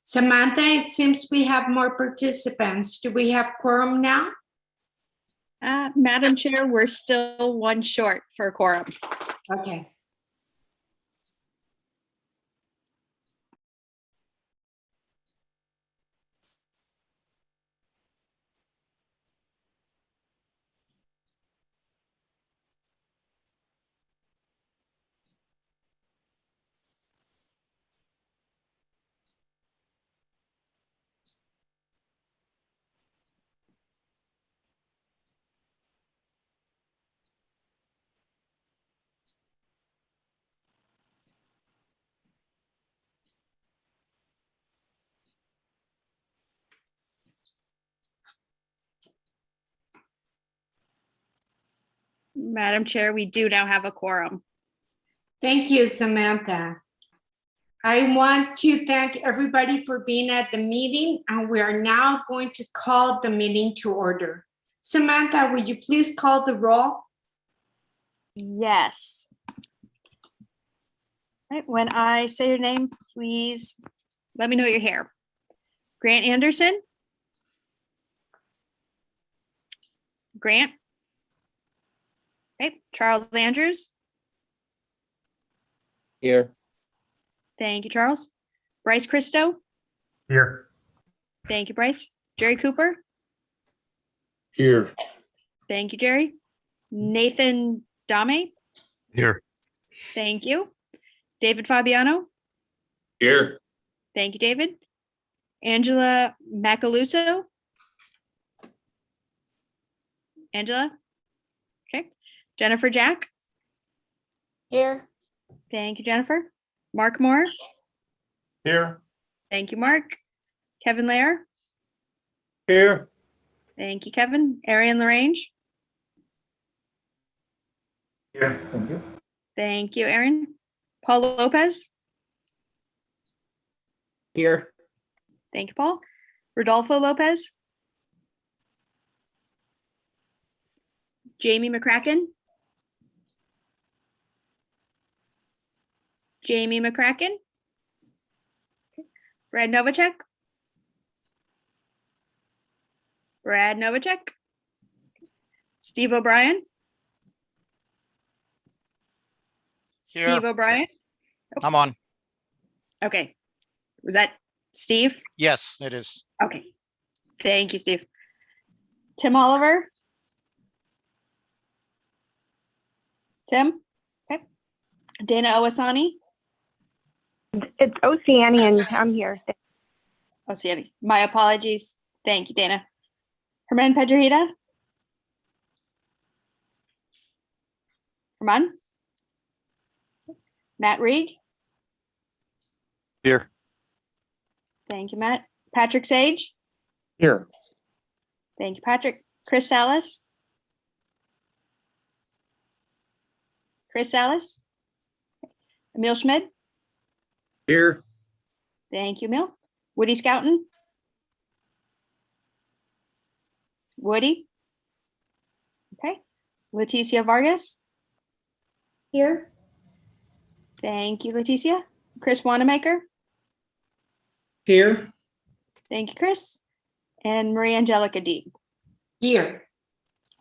Samantha, it seems we have more participants. Do we have quorum now? Madam Chair, we're still one short for quorum. Okay. Madam Chair, we do now have a quorum. Thank you, Samantha. I want to thank everybody for being at the meeting, and we are now going to call the meeting to order. Samantha, would you please call the roll? Yes. Right, when I say your name, please let me know you're here. Grant Anderson? Grant? Okay, Charles Andrews? Here. Thank you, Charles. Bryce Christo? Here. Thank you, Bryce. Jerry Cooper? Here. Thank you, Jerry. Nathan Dame? Here. Thank you. David Fabiano? Here. Thank you, David. Angela Macaluso? Angela? Okay. Jennifer Jack? Here. Thank you, Jennifer. Mark Moore? Here. Thank you, Mark. Kevin Lair? Here. Thank you, Kevin. Arian LaRange? Here. Thank you. Thank you, Aaron. Paul Lopez? Here. Thank you, Paul. Rodolfo Lopez? Jamie McCracken? Jamie McCracken? Brad Novacek? Brad Novacek? Steve O'Brien? Here. Steve O'Brien? I'm on. Okay. Was that Steve? Yes, it is. Okay. Thank you, Steve. Tim Oliver? Tim? Okay. Dana Owasani? It's Oceanian. I'm here. Oceani. My apologies. Thank you, Dana. Herman Pedrahita? Herman? Matt Reed? Here. Thank you, Matt. Patrick Sage? Here. Thank you, Patrick. Chris Salas? Chris Salas? Emil Schmidt? Here. Thank you, Emil. Woody Scouten? Woody? Okay. Leticia Vargas? Here. Thank you, Leticia. Chris Wanamaker? Here. Thank you, Chris. And Maria Angelica Deeb. Here.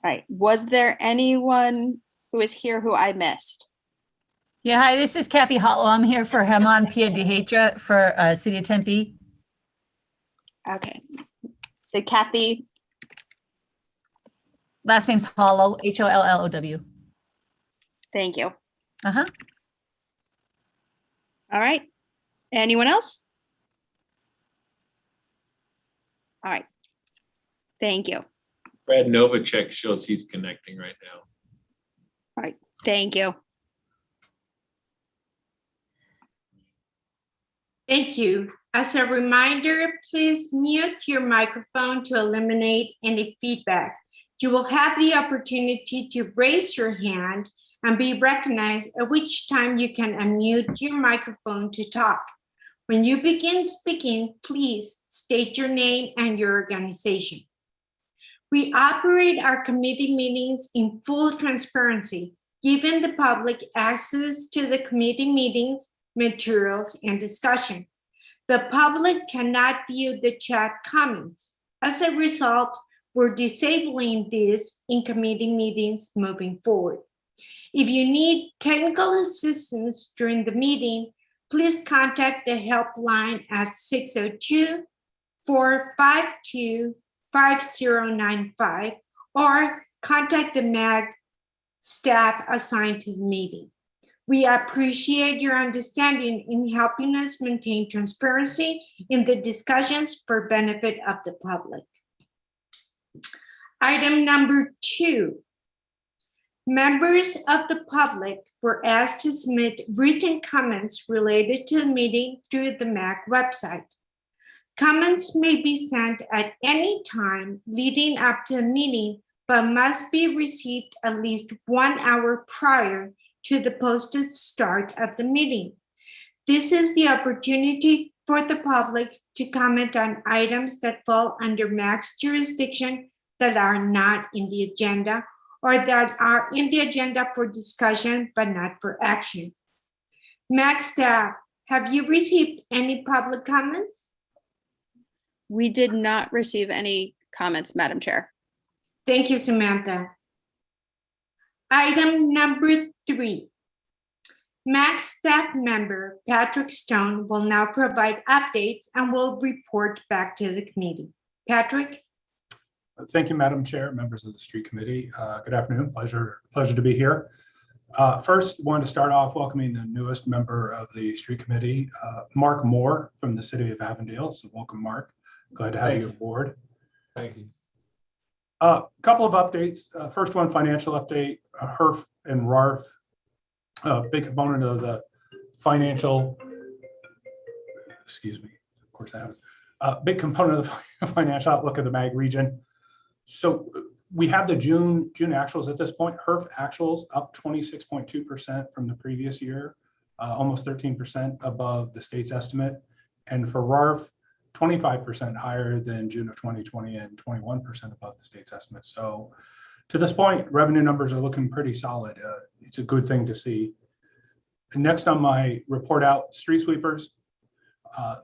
All right. Was there anyone who is here who I missed? Yeah, hi, this is Kathy Hotlow. I'm here for Herman Piedihedra for City of Tempe. Okay. So Kathy Last name's Hollow, Holllow. Thank you. Uh-huh. All right. Anyone else? All right. Thank you. Brad Novacek shows he's connecting right now. All right. Thank you. Thank you. As a reminder, please mute your microphone to eliminate any feedback. You will have the opportunity to raise your hand and be recognized, at which time you can unmute your microphone to talk. When you begin speaking, please state your name and your organization. We operate our committee meetings in full transparency, giving the public access to the committee meetings, materials, and discussion. The public cannot view the chat comments. As a result, we're disabling this in committee meetings moving forward. If you need technical assistance during the meeting, please contact the helpline at 602-452-5095 or contact the MAG staff assigned to the meeting. We appreciate your understanding in helping us maintain transparency in the discussions for benefit of the public. Item number 2. Members of the public were asked to submit written comments related to the meeting through the MAC website. Comments may be sent at any time leading up to the meeting, but must be received at least 1 hour prior to the posted start of the meeting. This is the opportunity for the public to comment on items that fall under MAC's jurisdiction that are not in the agenda or that are in the agenda for discussion but not for action. MAC staff, have you received any public comments? We did not receive any comments, Madam Chair. Thank you, Samantha. Item number 3. MAC staff member Patrick Stone will now provide updates and will report back to the committee. Patrick? Thank you, Madam Chair, members of the Street Committee. Good afternoon. Pleasure to be here. First, wanted to start off welcoming the newest member of the Street Committee, Mark Moore from the City of Avondale. So welcome, Mark. Glad to have you aboard. Thank you. A couple of updates. First one, financial update. HERF and RARF, a big component of the financial, excuse me, of course that happens, a big component of the financial outlook of the MAG region. So we have the June actuals at this point. HERF actuals up 26.2% from the previous year, almost 13% above the state's estimate. And for RARF, 25% higher than June of 2020 and 21% above the state's estimate. So to this point, revenue numbers are looking pretty solid. It's a good thing to see. And next on my report out, street sweepers.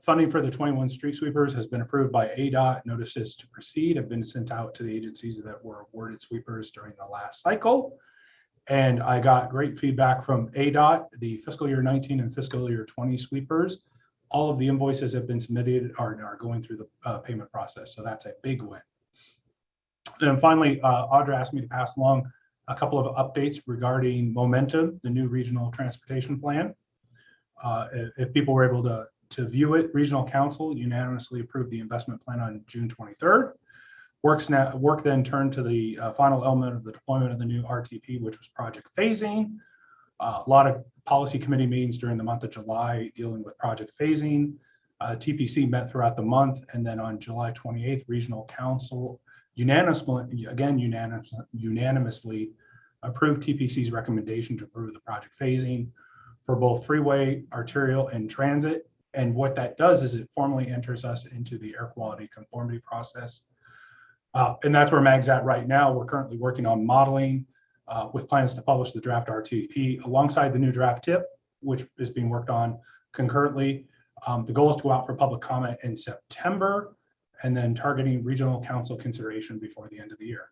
Funding for the 21 street sweepers has been approved by ADOT. Notices to proceed have been sent out to the agencies that were awarded sweepers during the last cycle. And I got great feedback from ADOT, the fiscal year 19 and fiscal year 20 sweepers. All of the invoices have been submitted, are going through the payment process. So that's a big win. And finally, Audra asked me to pass along a couple of updates regarding Momentum, the new regional transportation plan. If people were able to view it, Regional Council unanimously approved the investment plan on June 23rd. Work then turned to the final element of the deployment of the new RTP, which was project phasing. A lot of policy committee meetings during the month of July dealing with project phasing. TPC met throughout the month, and then on July 28th, Regional Council unanimously approved TPC's recommendation to approve the project phasing for both freeway, arterial, and transit. And what that does is it formally enters us into the air quality conformity process. And that's where MAG's at right now. We're currently working on modeling with plans to publish the draft RTP alongside the new draft tip, which is being worked on concurrently. The goal is to go out for public comment in September and then targeting Regional Council consideration before the end of the year.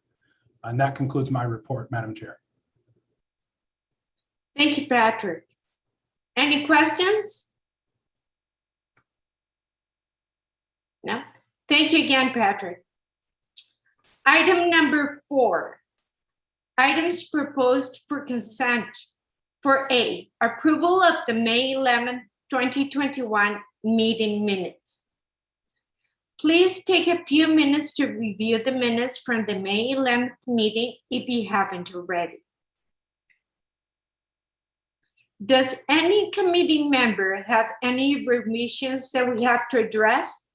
And that concludes my report, Madam Chair. Thank you, Patrick. Any questions? No? Thank you again, Patrick. Item number 4, Items proposed for consent. For A, approval of the May 11th, 2021 meeting minutes. Please take a few minutes to review the minutes from the May 11th meeting if you haven't already. Does any committee member have any remissions that we have to address?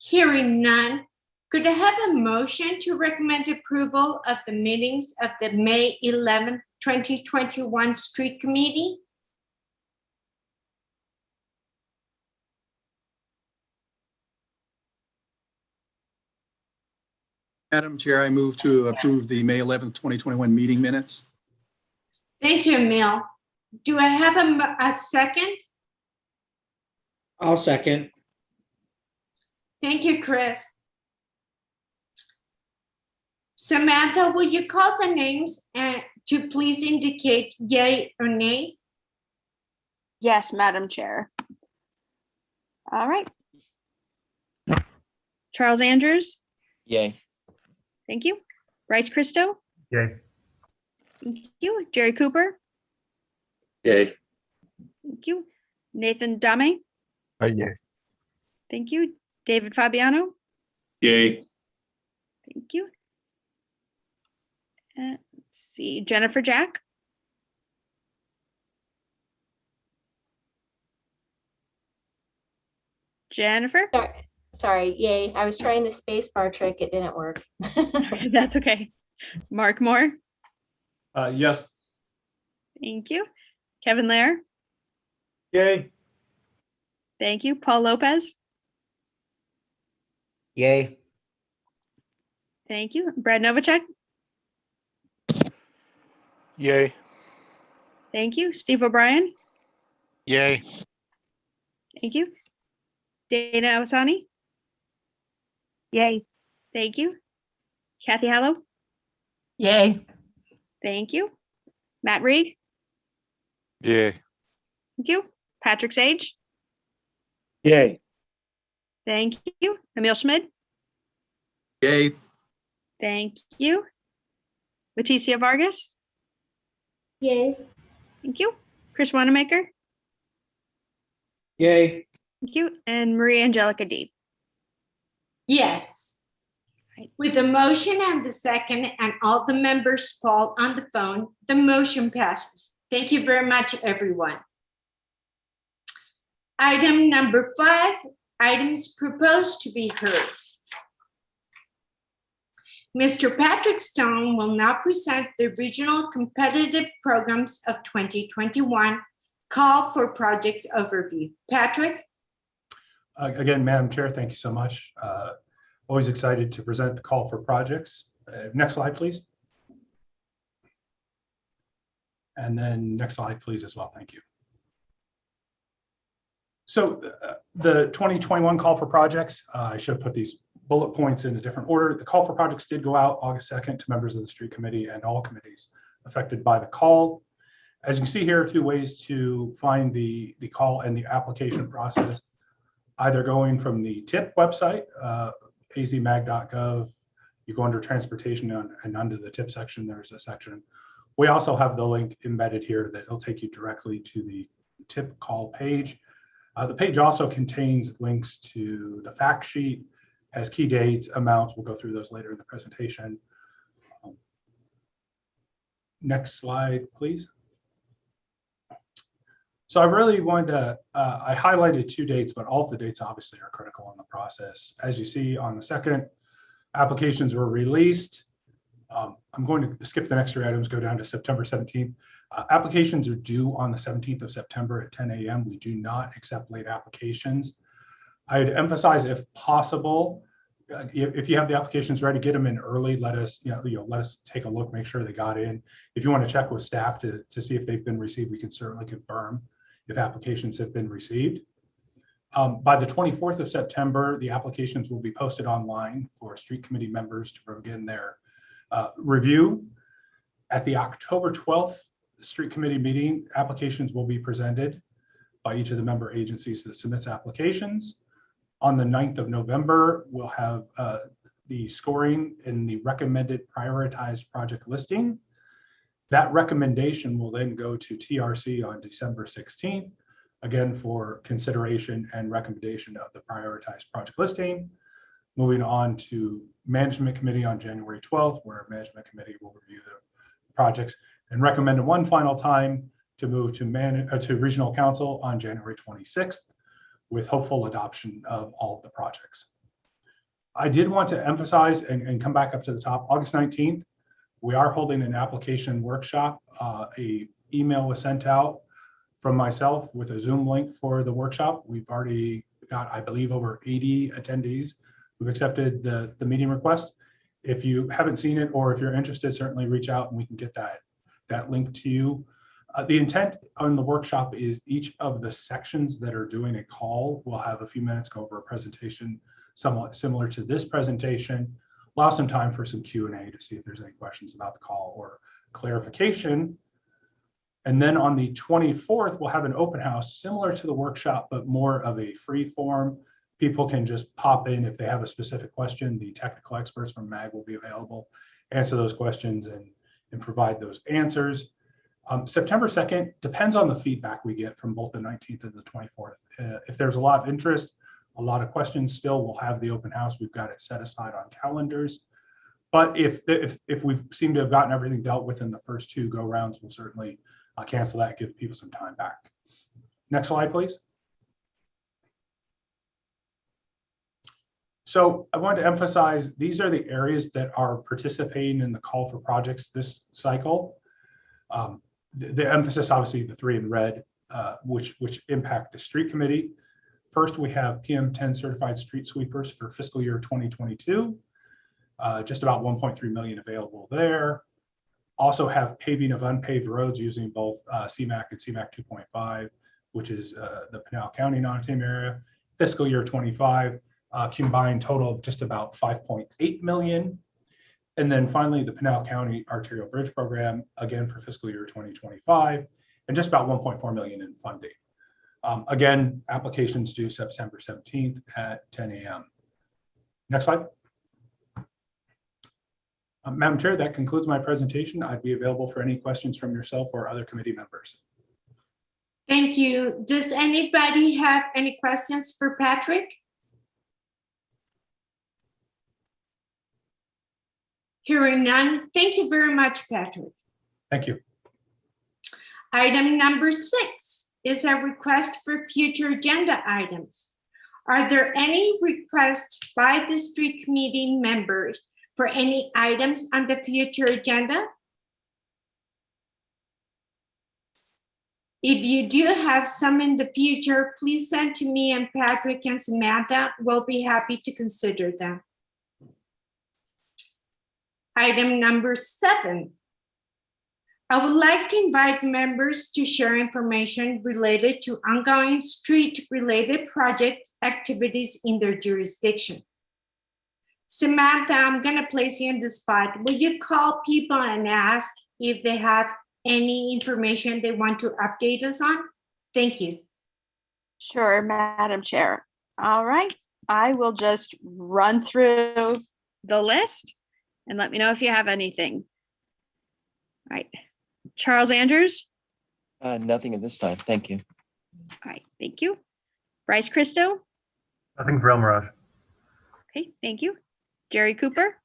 Hearing none, could I have a motion to recommend approval of the meetings of the May 11th, 2021 Street Committee? Madam Chair, I move to approve the May 11th, 2021 meeting minutes. Thank you, Emil. Do I have a second? I'll second. Thank you, Chris. Samantha, will you call the names and to please indicate yay or nay? Yes, Madam Chair. All right. Charles Andrews, Yay. thank you. Bryce Christo, Yay. thank you. Jerry Cooper, Yay. thank you. Nathan Dame, Yay. thank you. David Fabiano, Yay. thank you. Let's see, Jennifer Jack, Jennifer, Sorry, yay. I was trying the space bar trick. It didn't work. that's okay. Mark Moore, Yes. thank you. Kevin Lair, Yay. thank you. Paul Lopez, Yay. thank you. Brad Novacek, Yay. thank you. Steve O'Brien, Yay. thank you. Dana Awasani, Yay. thank you. Kathy Hallow, Yay. thank you. Matt Reed, Yay. thank you. Patrick Sage, Yay. thank you. Emil Schmidt, Yay. thank you. Leticia Vargas, Yay. thank you. Chris Wanamaker, Yay. thank you. And Maria Angelica Deeb. Yes. With the motion and the second and all the members fall on the phone, the motion passes. Thank you very much, everyone. Item number 5, items proposed to be heard. Mr. Patrick Stone will now present the Regional Competitive Programs of 2021 Call for Projects Overview. Patrick? Again, Madam Chair, thank you so much. Always excited to present the call for projects. Next slide, please. And then next slide, please, as well. Thank you. So the 2021 call for projects, I should put these bullet points in a different order. The call for projects did go out August 2nd to members of the street committee and all committees affected by the call. As you can see here, 2 ways to find the call and the application process, either going from the TIP website, azmag.gov, you go under transportation and under the TIP section, there's a section. We also have the link embedded here that will take you directly to the TIP call page. The page also contains links to the fact sheet, has key dates, amounts. We'll go through those later in the presentation. Next slide, please. So I really wanted to, I highlighted 2 dates, but all of the dates obviously are critical in the process. As you see on the 2nd, applications were released. I'm going to skip the next 3 items, go down to September 17th. Applications are due on the 17th of September at 10 a.m. We do not accept late applications. I'd emphasize, if possible, if you have the applications ready, get them in early. Let us, let us take a look, make sure they got in. If you want to check with staff to see if they've been received, we can certainly confirm if applications have been received. By the 24th of September, the applications will be posted online for street committee members to begin their review. At the October 12th street committee meeting, applications will be presented. by each of the member agencies that submits applications. On the 9th of November, we'll have the scoring in the recommended prioritized project listing. That recommendation will then go to TRC on December 16th, again for consideration and recommendation of the prioritized project listing. Moving on to Management Committee on January 12th, where Management Committee will review the projects and recommend one final time to move to Regional Council on January 26th, with hopeful adoption of all of the projects. I did want to emphasize and come back up to the top, August 19th, we are holding an application workshop. A email was sent out from myself with a Zoom link for the workshop. We've already got, I believe, over 80 attendees who've accepted the meeting request. If you haven't seen it, or if you're interested, certainly reach out and we can get that link to you. The intent on the workshop is each of the sections that are doing a call will have a few minutes, go over a presentation somewhat similar to this presentation, allow some time for some Q&A to see if there's any questions about the call or clarification. And then on the 24th, we'll have an open house similar to the workshop, but more of a free form. People can just pop in if they have a specific question. The technical experts from MAG will be available, answer those questions and provide those answers. September 2nd depends on the feedback we get from both the 19th and the 24th. If there's a lot of interest, a lot of questions still, we'll have the open house. We've got it set aside on calendars. But if we seem to have gotten everything dealt with in the first two go rounds, we'll certainly cancel that, give people some time back. Next slide, please. So I wanted to emphasize, these are the areas that are participating in the call for projects this cycle. The emphasis, obviously, the three in red, which impact the street committee. First, we have PM10 certified street sweepers for fiscal year 2022, just about 1.3 million available there. Also have paving of unpaved roads using both CMAQ and CMAQ 2.5, which is the Pinal County non-TAM area. Fiscal year 25, combined total of just about 5.8 million. And then finally, the Pinal County Arterial Bridge Program, again for fiscal year 2025, and just about 1.4 million in funding. Again, applications due September 17th at 10 a.m. Next slide. Madam Chair, that concludes my presentation. I'd be available for any questions from yourself or other committee members. Thank you. Does anybody have any questions for Patrick? Hearing none. Thank you very much, Patrick. Thank you. Item number 6 is a request for future agenda items. Are there any requests by the street committee members for any items on the future agenda? If you do have some in the future, please send to me, and Patrick and Samantha will be happy to consider them. Item number 7. I would like to invite members to share information related to ongoing street-related project activities in their jurisdiction. Samantha, I'm going to place you in the spot. Will you call people and ask if they have any information they want to update us on? Thank you. Sure, Madam Chair. All right, I will just run through the list and let me know if you have anything. All right, Charles Andrews. Nothing at this time. Thank you. All right, thank you. Bryce Christo. Nothing for El Mirage. Okay, thank you. Jerry Cooper.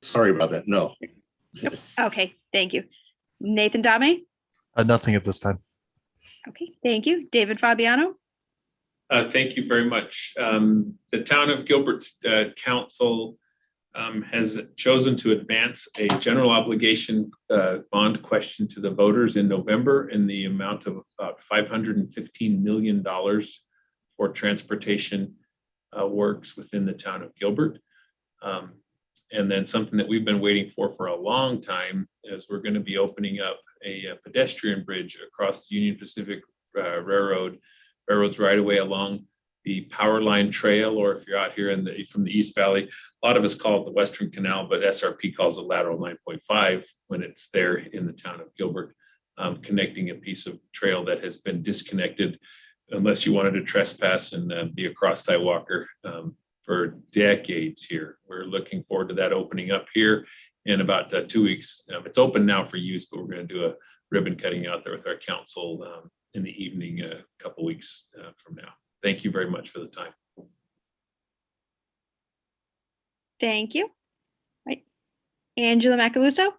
Sorry about that. No. Nope. Okay, thank you. Nathan Dame. Nothing at this time. Okay, thank you. David Fabiano. Thank you very much. The town of Gilbert's council has chosen to advance a general obligation bond question to the voters in November in the amount of about $515 million for transportation works within the town of Gilbert. And then something that we've been waiting for a long time is we're going to be opening up a pedestrian bridge across the Union Pacific Railroad's right away along the Power Line Trail, or if you're out here from the East Valley, a lot of us call it the Western Canal, but SRP calls it Lateral 9.5 when it's there in the town of Gilbert. connecting a piece of trail that has been disconnected unless you wanted to trespass and be a cross-tie walker for decades here. We're looking forward to that opening up here in about 2 weeks. It's open now for use, but we're going to do a ribbon cutting out there with our council in the evening a couple weeks from now. Thank you very much for the time. Thank you. Right. Angela Macaluso.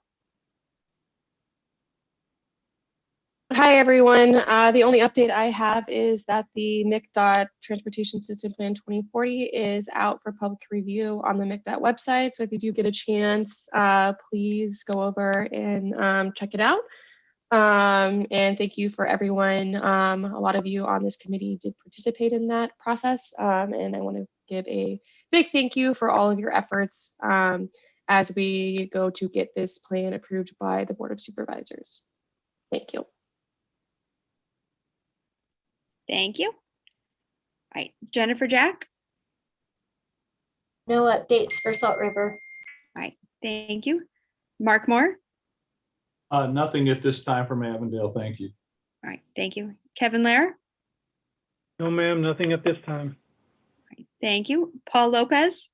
Hi, everyone. The only update I have is that the MCDOT Transportation System Plan 2040 is out for public review on the MCDOT website. So if you do get a chance, please go over and check it out. And thank you for everyone. A lot of you on this committee did participate in that process. And I want to give a big thank you for all of your efforts as we go to get this plan approved by the Board of Supervisors. Thank you. Thank you. All right, Jennifer Jack. No updates for Salt River. All right, thank you. Mark Moore. Nothing at this time from Avondale. Thank you. All right, thank you. Kevin Lair. No, ma'am, nothing at this time. All right, thank you. Paul Lopez.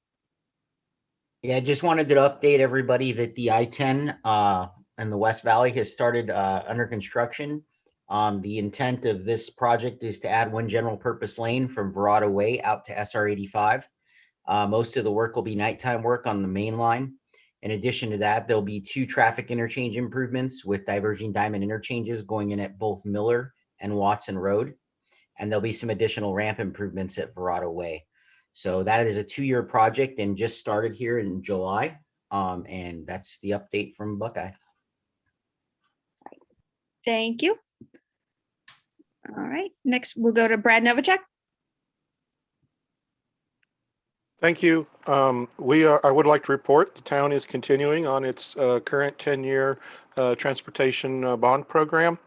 Yeah, I just wanted to update everybody that the I-10 in the West Valley has started under construction. The intent of this project is to add one general purpose lane from Verrado Way out to SR 85. Most of the work will be nighttime work on the main line. In addition to that, there'll be 2 traffic interchange improvements with diverging diamond interchanges going in at both Miller and Watson Road. And there'll be some additional ramp improvements at Verrado Way. So that is a 2-year project and just started here in July. And that's the update from Buckeye. Thank you. All right, next we'll go to Brad Novacek. Thank you. I would like to report the town is continuing on its current 10-year transportation bond program.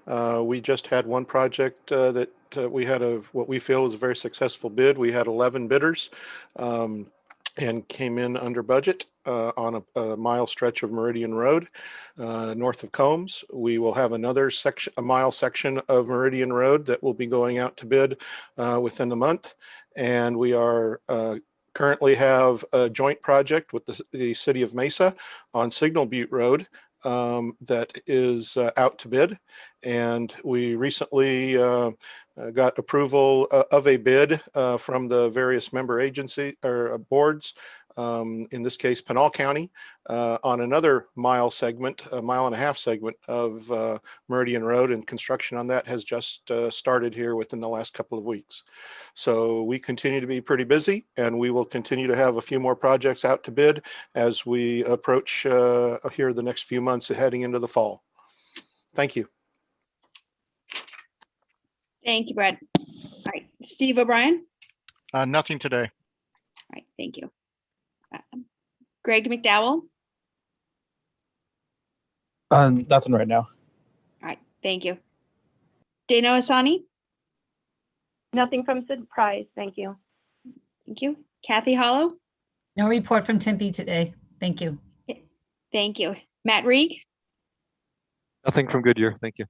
We just had one project that we had what we feel was a very successful bid. We had 11 bidders and came in under budget on a mile stretch of Meridian Road north of Combs. We will have another section, a mile section of Meridian Road that will be going out to bid within the month. And we are currently have a joint project with the city of Mesa on Signal Butte Road that is out to bid. And we recently got approval of a bid from the various member agency or boards, in this case, Pinal County, on another mile segment, a 1.5 mile segment of Meridian Road, and construction on that has just started here within the last couple of weeks. So we continue to be pretty busy, and we will continue to have a few more projects out to bid as we approach here the next few months heading into the fall. Thank you. Thank you, Brad. All right, Steve O'Brien. Nothing today. All right, thank you. Greg McDowell. Nothing right now. All right, thank you. Dano Asani. Nothing from Surprise. Thank you. Thank you. Kathy Hollow. No report from Tempe today. Thank you. Thank you. Matt Reeg. Nothing from Goodyear. Thank you.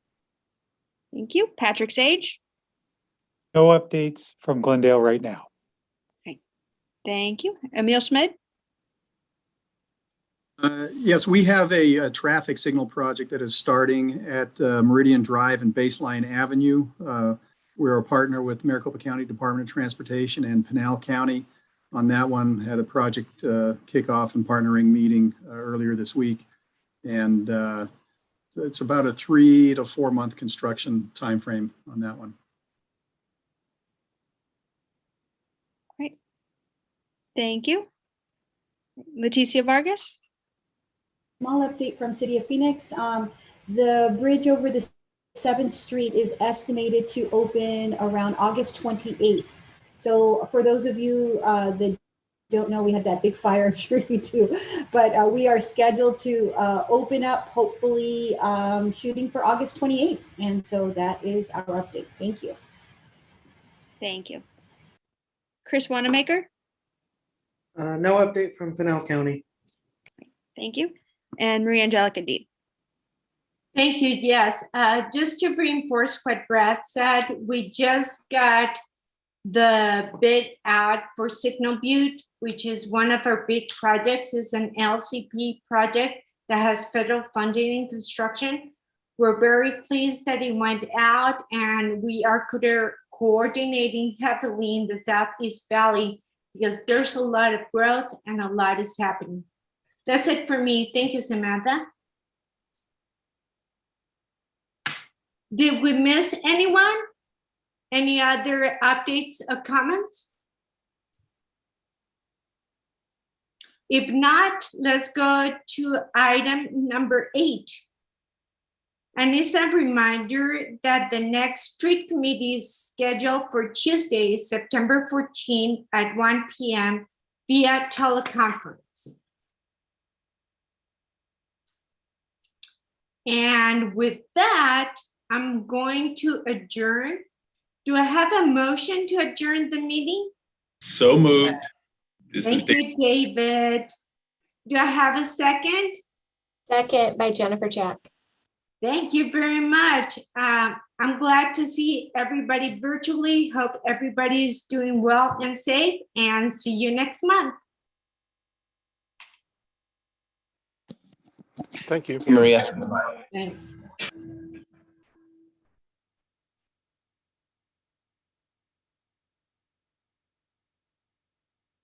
Thank you. Patrick Sage. No updates from Glendale right now. Thank you. Emil Schmidt. Yes, we have a traffic signal project that is starting at Meridian Drive and Baseline Avenue. We're a partner with Maricopa County Department of Transportation and Pinal County on that one. Had a project kickoff and partnering meeting earlier this week. And it's about a 3 to 4 month construction timeframe on that one. Great. Thank you. Leticia Vargas. Small update from City of Phoenix. The bridge over the 7th Street is estimated to open around August 28th. So for those of you that don't know, we had that big fire, I'm sure you do, but we are scheduled to open up, hopefully shooting for August 28th. And so that is our update. Thank you. Thank you. Chris Wanamaker. No update from Pinal County. Thank you. And Maria Angelica Deeb. Thank you. Yes, just to reinforce what Brad said, we just got the bid out for Signal Butte, which is one of our big projects. It's an LCP project that has federal funding in construction. We're very pleased that it went out, and we are coordinating heavily in the Southeast Valley because there's a lot of growth and a lot is happening. That's it for me. Thank you, Samantha. Did we miss anyone? Any other updates or comments? If not, let's go to item number 8. And it's a reminder that the next street committee is scheduled for Tuesday, September 14 at 1 p.m. via teleconference. And with that, I'm going to adjourn. Do I have a motion to adjourn the meeting? So moved. This is Thank you, David. Do I have a second? Second by Jennifer Jack. Thank you very much. I'm glad to see everybody virtually. Hope everybody's doing well and safe, and see you next month. Thank you. Maria. Thanks.